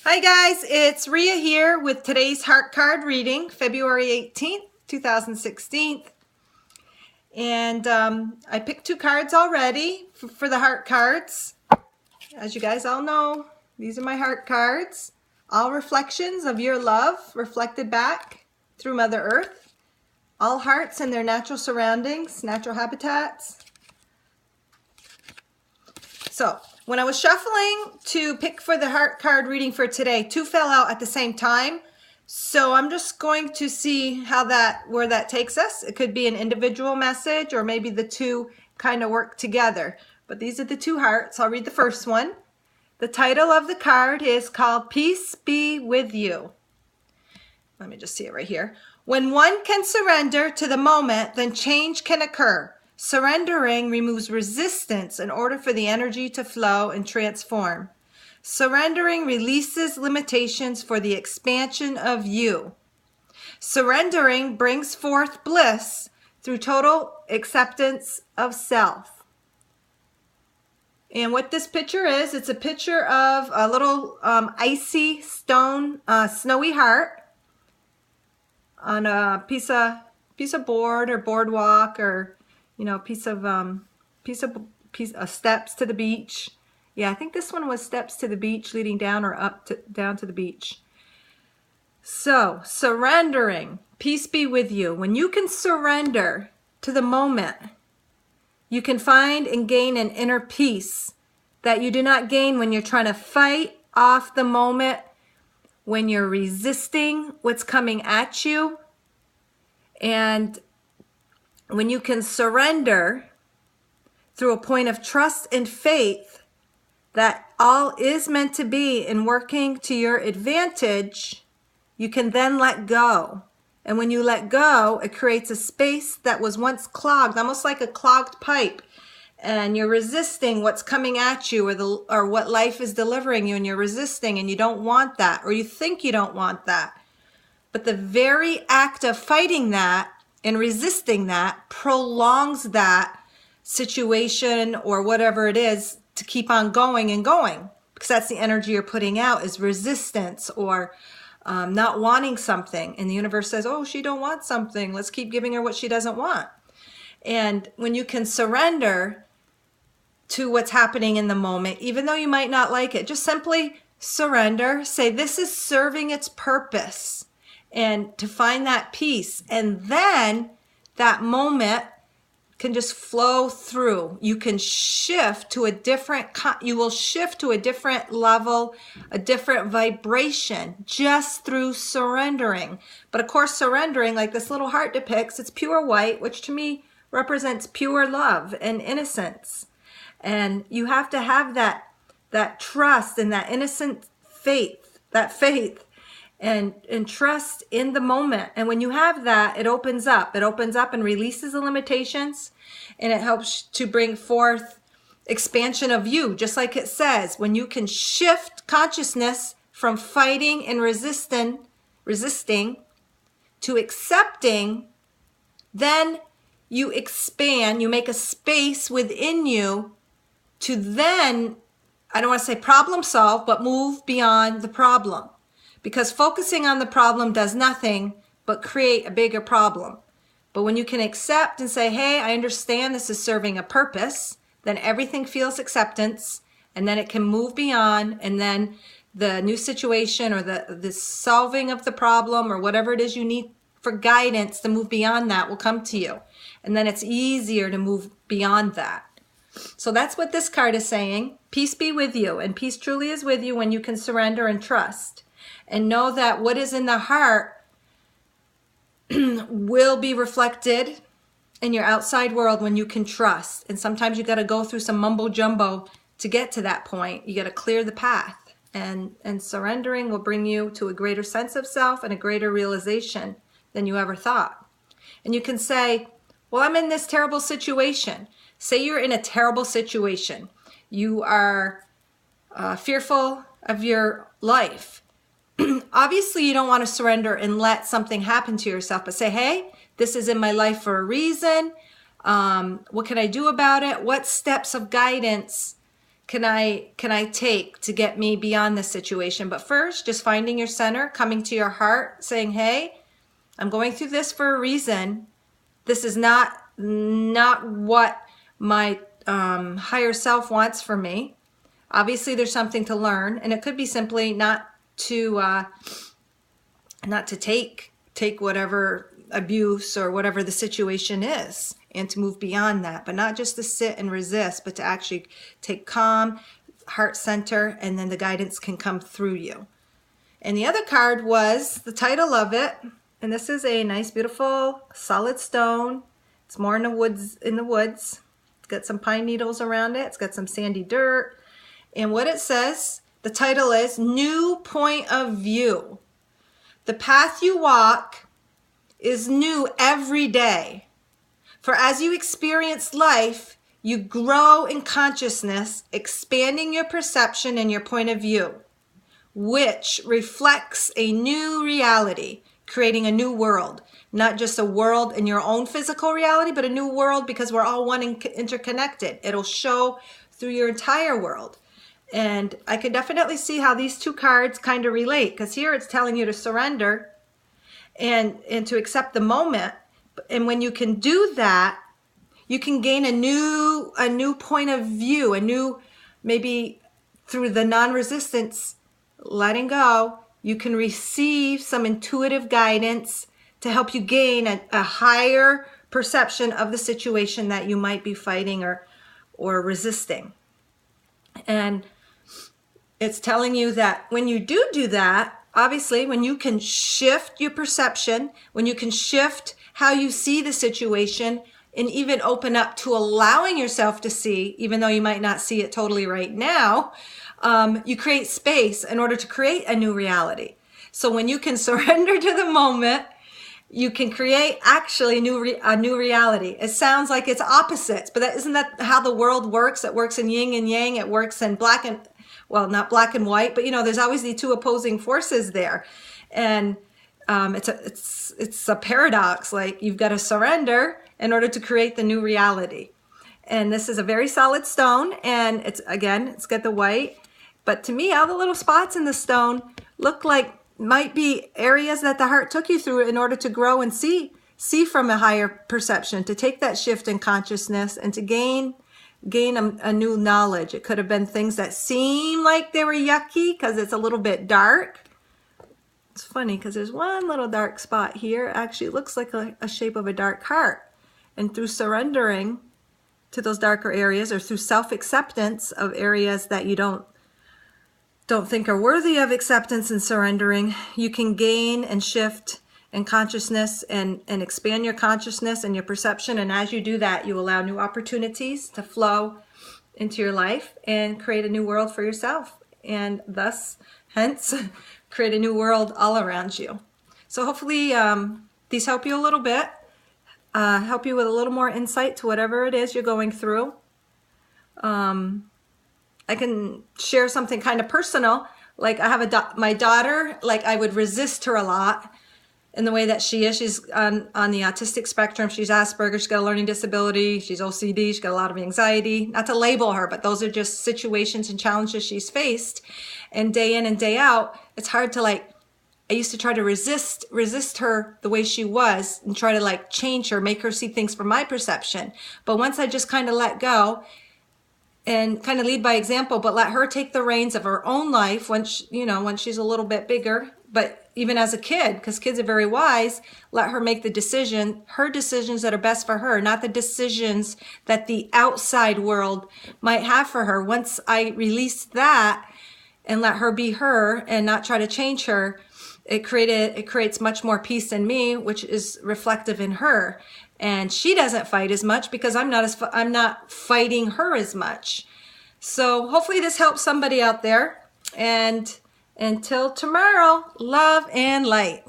Hi guys, it's Ria here with today's heart card reading, February 18th, 2016. And I picked two cards already for the heart cards. As you guys all know, these are my heart cards. All reflections of your love reflected back through Mother Earth. All hearts in their natural surroundings, natural habitats. So, when I was shuffling to pick for the heart card reading for today, two fell out at the same time. So I'm just going to see where that takes us. It could be an individual message or maybe the two kind of work together. But these are the two hearts. I'll read the first one. The title of the card is called Peace Be With You. Let me just see it right here. When one can surrender to the moment, then change can occur. Surrendering removes resistance in order for the energy to flow and transform. Surrendering releases limitations for the expansion of you. Surrendering brings forth bliss through total acceptance of self. And what this picture is, it's a picture of a little icy stone, snowy heart on a piece of board or boardwalk, or piece of steps to the beach. Yeah, I think this one was steps to the beach leading down or down to the beach. So, surrendering, peace be with you. When you can surrender to the moment, you can find and gain an inner peace that you do not gain when you're trying to fight off the moment, when you're resisting what's coming at you. And when you can surrender through a point of trust and faith that all is meant to be and working to your advantage, you can then let go. And when you let go, it creates a space that was once clogged, almost like a clogged pipe. And you're resisting what's coming at you, or what life is delivering you, and you're resisting, and you don't want that, or you think you don't want that. But the very act of fighting that and resisting that prolongs that situation or whatever it is to keep on going and going, because that's the energy you're putting out, is resistance or not wanting something. And the universe says, oh, she don't want something. Let's keep giving her what she doesn't want. And when you can surrender to what's happening in the moment, even though you might not like it, just simply surrender. Say, this is serving its purpose. And to find that peace. And then that moment can just flow through. You can shift to you will shift to a different level, a different vibration just through surrendering. But of course, surrendering, like this little heart depicts, it's pure white, which to me represents pure love and innocence. And you have to have that trust and that innocent faith, and trust in the moment. And when you have that, it opens up and releases the limitations, and it helps to bring forth expansion of you. Just like it says, when you can shift consciousness from fighting and resisting to accepting, then you expand, you make a space within you to then, I don't want to say problem solve, but move beyond the problem. Because focusing on the problem does nothing but create a bigger problem. But when you can accept and say, hey, I understand this is serving a purpose, then everything feels acceptance, and then it can move beyond, and then the new situation or the solving of the problem or whatever it is you need for guidance to move beyond that will come to you. And then it's easier to move beyond that. So that's what this card is saying. Peace be with you. And peace truly is with you when you can surrender and trust. And know that what is in the heart will be reflected in your outside world when you can trust. And sometimes you got to go through some mumbo jumbo to get to that point. You got to clear the path. And surrendering will bring you to a greater sense of self and a greater realization than you ever thought. And you can say, well, I'm in this terrible situation. Say you're in a terrible situation. You are fearful of your life. Obviously, you don't want to surrender and let something happen to yourself, but say, hey, this is in my life for a reason. What can I do about it? What steps of guidance can I take to get me beyond this situation? But first, just finding your center, coming to your heart, saying, hey, I'm going through this for a reason. This is not what my higher self wants for me. Obviously, there's something to learn, and it could be simply not to take whatever abuse or whatever the situation is, and to move beyond that, but not just to sit and resist, but to actually take calm, heart center, and then the guidance can come through you. And the other card was the title of it, and this is a nice, beautiful, solid stone. It's more in the woods. It's got some pine needles around it. It's got some sandy dirt. And what it says, the title is New Point of View. The path you walk is new every day. For as you experience life, you grow in consciousness, expanding your perception and your point of view, which reflects a new reality, creating a new world. Not just a world in your own physical reality, but a new world because we're all one and interconnected. It'll show through your entire world. And I could definitely see how these two cards kind of relate, because here it's telling you to surrender and to accept the moment. And when you can do that, you can gain a new point of view, a new, maybe through the non-resistance, letting go, you can receive some intuitive guidance to help you gain a higher perception of the situation that you might be fighting or resisting. And it's telling you that when you do that, obviously, when you can shift your perception, when you can shift how you see the situation, and even open up to allowing yourself to see, even though you might not see it totally right now, you create space in order to create a new reality. So when you can surrender to the moment, you can create actually a new reality. It sounds like it's opposites, but isn't that how the world works? It works in yin and yang. It works in not black and white, but there's always the two opposing forces there. And it's a paradox. Like, you've got to surrender in order to create the new reality. And this is a very solid stone, and it's got the white. But to me, all the little spots in the stone look like might be areas that the heart took you through in order to grow and see from a higher perception, to take that shift in consciousness and to gain a new knowledge. It could have been things that seem like they were yucky because it's a little bit dark. It's funny because there's one little dark spot here. Actually, it looks like a shape of a dark heart. And through surrendering to those darker areas, or through self-acceptance of areas that you don't think are worthy of acceptance and surrendering, you can gain and shift in consciousness and expand your consciousness and your perception. And as you do that, you allow new opportunities to flow into your life and create a new world for yourself, and hence create a new world all around you. So hopefully these help you a little bit, help you with a little more insight to whatever it is you're going through. I can share something kind of personal. Like, I have my daughter, like, I would resist her a lot in the way that she is. She's on the autistic spectrum. She's Asperger's. She's got a learning disability. She's OCD. She's got a lot of anxiety. Not to label her, but those are just situations and challenges she's faced. And day in and day out, it's hard to, I used to try to resist her the way she was and try to change her, make her see things from my perception. But once I just kind of let go and kind of lead by example, but let her take the reins of her own life when she's a little bit bigger, but even as a kid, because kids are very wise, let her make her decisions that are best for her, not the decisions that the outside world might have for her. Once I released that and let her be her and not try to change her, it creates much more peace in me, which is reflective in her. And she doesn't fight as much because I'm not fighting her as much. So hopefully this helps somebody out there. And until tomorrow, love and light.